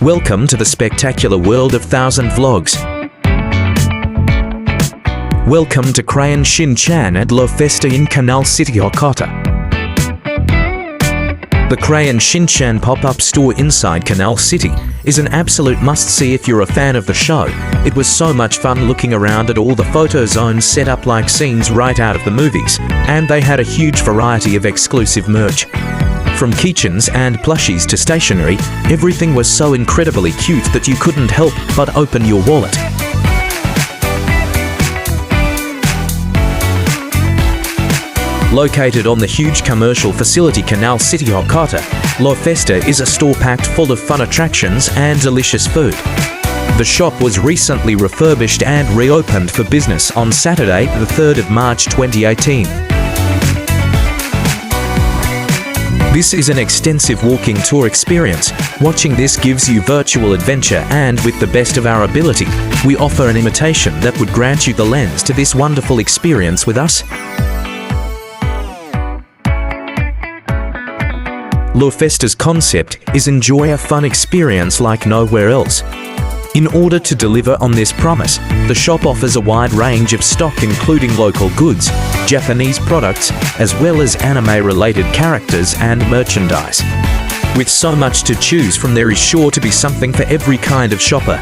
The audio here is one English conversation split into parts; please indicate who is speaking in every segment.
Speaker 1: Welcome to the spectacular world of 1000 vlogs. Welcome to Crayon Shin-chan at La Festa in Canal City, Hakata. The Crayon Shin-chan pop-up store inside Canal City is an absolute must-see if you're a fan of the show. It was so much fun looking around at all the photo zones set up like scenes right out of the movies, and they had a huge variety of exclusive merch. From keychains and plushies to stationery, everything was so incredibly cute that you couldn't help but open your wallet. Located on the huge commercial facility Canal City, Hakata, La Festa is a store packed full of fun attractions and delicious food. The shop was recently refurbished and reopened for business on Saturday, the 3rd of March 2018. This is an extensive walking tour experience. Watching this gives you virtual adventure, and with the best of our ability, we offer an imitation that would grant you the lens to this wonderful experience with us. La Festa's concept is enjoy a fun experience like nowhere else. In order to deliver on this promise, the shop offers a wide range of stock including local goods, Japanese products, as well as anime-related characters and merchandise. With so much to choose from, there is sure to be something for every kind of shopper.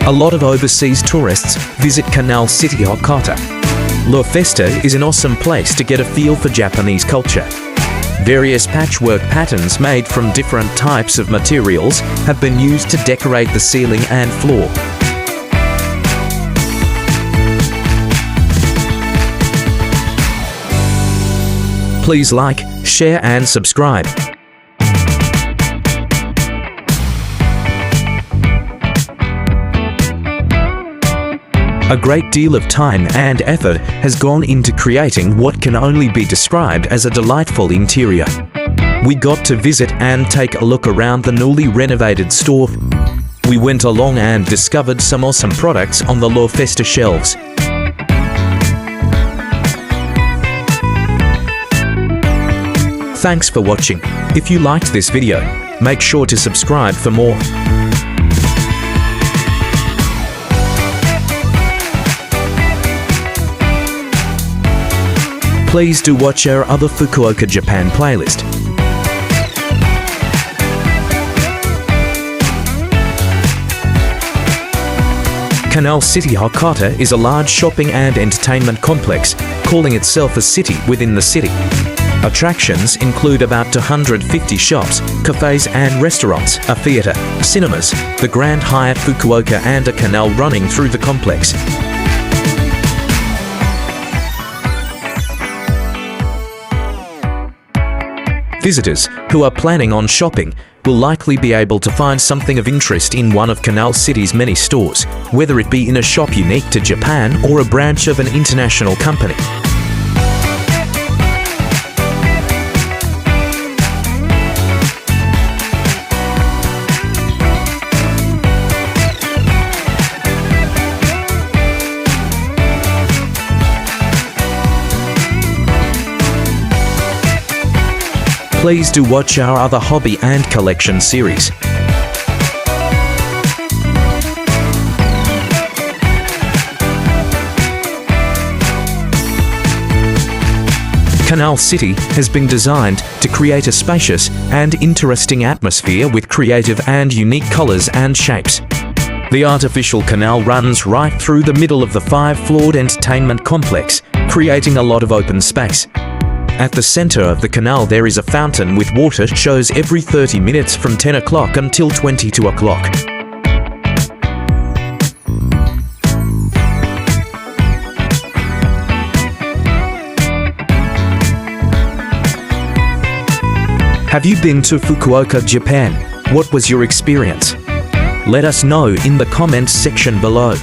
Speaker 1: A lot of overseas tourists visit Canal City, Hakata. La Festa is an awesome place to get a feel for Japanese culture. Various patchwork patterns made from different types of materials have been used to decorate the ceiling and floor. Please like, share and subscribe. A great deal of time and effort has gone into creating what can only be described as a delightful interior. We got to visit and take a look around the newly renovated store. We went along and discovered some awesome products on the La Festa shelves. Thanks for watching. If you liked this video, make sure to subscribe for more. Please do watch our other Fukuoka, Japan playlist. Canal City, Hakata is a large shopping and entertainment complex, calling itself a city within the city. Attractions include about 250 shops, cafes and restaurants, a theatre, cinemas, the Grand Hyatt Fukuoka and a canal running through the complex. Visitors who are planning on shopping will likely be able to find something of interest in one of Canal City's many stores, whether it be in a shop unique to Japan or a branch of an international company. Please do watch our other hobby and collection series. Canal City has been designed to create a spacious and interesting atmosphere with creative and unique colors and shapes. The artificial canal runs right through the middle of the 5-floored entertainment complex, creating a lot of open space. At the center of the canal there is a fountain with water shows every 30 minutes from 10 o'clock until 22 o'clock. Have you been to Fukuoka, Japan? What was your experience? Let us know in the comments section below.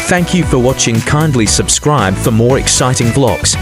Speaker 1: Thank you for watching. Kindly subscribe for more exciting vlogs.